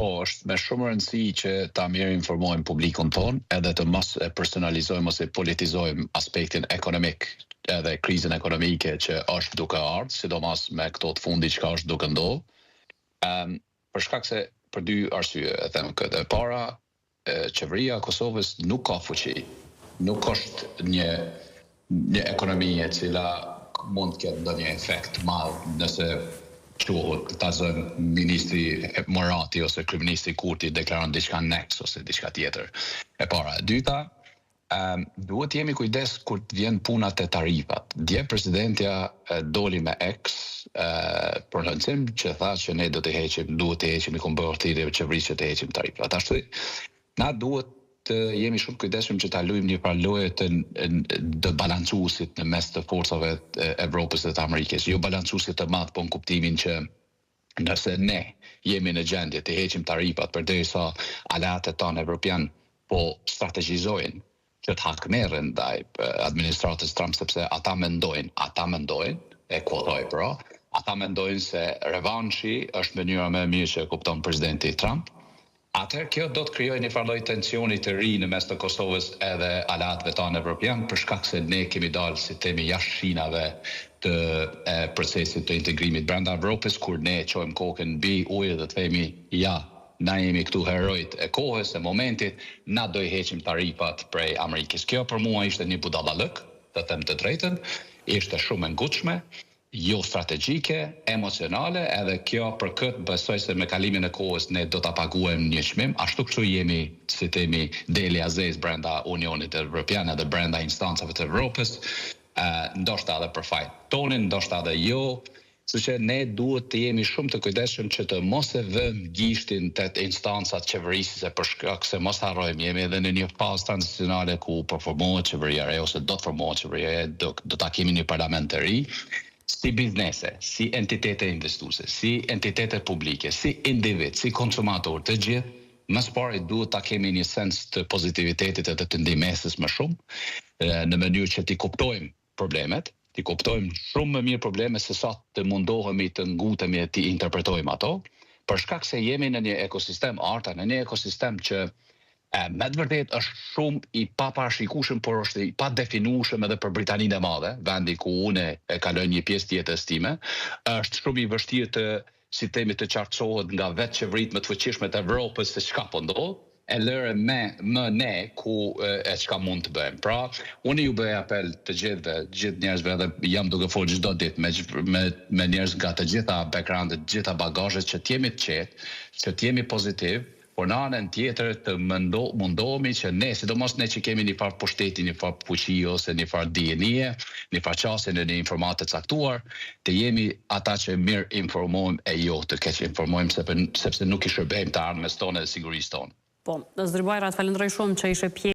Po, është me shumë rëndësi që ta mirë informojmë publikun tonë, edhe të mos e personalizojmë ose politizojmë aspektin ekonomik, edhe krizën ekonomike që është duke ardhur, sidomos me këto të fundit që është duke ndodhur. Për shkak se për dy arsye, e them këtë. E para, qeveria e Kosovës nuk ka fuqi, nuk është një ekonomi e cila mund të ketë ndonjë efekt madh nëse quhet ta zënë ministri Morati ose kryeministri Kurti deklaron diçka next ose diçka tjetër. E para. E dyta, duhet jemi kujdes kur të vjen puna te tarifat. Dje presidentja doli me prononcim që tha që ne duhet të heqim i konvertirë qeverisë që të heqim tarifat. Ashtu na duhet të jemi shumë kujdesshëm që ta luajmë një farë loje të balancuesit në mes të forcave të Evropës dhe të Amerikës. Jo balancuesit të madh, po në kuptimin që nëse ne jemi në gjendje të heqim tarifat përderisa aleatet tonë evropian po strategjizojnë që të hakmerren ndaj administratës Trump, sepse ata mendojnë, e kuotoj pra, ata mendojnë se revanshi është mënyra më e mirë që e kupton presidenti Trump. Atëherë kjo do të krijojë një farë lloj tensioni të ri në mes të Kosovës edhe aleatëve tonë evropian, për shkak se ne kemi dalë si themi jashtë shinave të procesit të integrimit brenda Evropës, kur ne çojmë kokën mbi ujë dhe të themi ja, na jemi këtu herojt e kohës, e momentit, na do I heqim tarifat prej Amerikës. Kjo për mua ishte një budallallëk, të them të drejtën, ishte shumë e ngutshme, jo strategjike, emocionale, edhe kjo për këtë besoj se me kalimin e kohës ne do ta paguajmë një çmim, ashtu kështu jemi, si themi, deli azez brenda Unionit Evropian edhe brenda instancave të Evropës, ndoshta edhe për fajin tonin, ndoshta edhe jo, kështu që ne duhet të jemi shumë të kujdesshëm që të mos e vëmë gishtin tet instancat qeverisëse, për shkak se mos harrojmë, jemi edhe në një fazë tranzicionale ku po formohet qeveria e re ose do të formohet qeveria e re, do ta kemi një parlament të ri. Si biznese, si entitete investuese, si entitete publike, si individ, si konsumator, të gjithë, më së pari duhet ta kemi një sens të pozitivitetit edhe të ndihmesës më shumë, në mënyrë që t'i kuptojmë problemet, t'i kuptojmë shumë më mirë probleme se sa të mundohemi të ngutemi e t'i interpretojmë ato, për shkak se jemi në një ekosistem arta, në një ekosistem që me të vërtet është shumë I paparashikueshëm, por është I padefinueshëm edhe për Britaninë e Madhe, vendi ku unë e kaloj një pjesë të jetës time, është shumë I vështirë të, si themi, të qartësohet nga vetë qeveritë më të fuqishme të Evropës se çka po ndodh, e lëre më ne ku e çka mund të bëjmë. Pra, unë ju bëj apel të gjithë njerëzve, edhe jam duke folur çdo ditë me njerëz nga të gjitha backgroundet, të gjitha bagazhet, që të jemi të qetë, që të jemi pozitiv, por në anën tjetër të mundohemi që ne, sidomos ne që kemi një farë pushteti, një farë fuqi ose një farë dijenie, një farë qasje në një informatë të caktuar, të jemi ata që mirë informojmë e jo të keq informojmë, sepse nuk I shërbejmë të ardhmes tonë dhe sigurisë tonë. Po, Zëri Bajrat, falenderoj shumë që ishe pjesë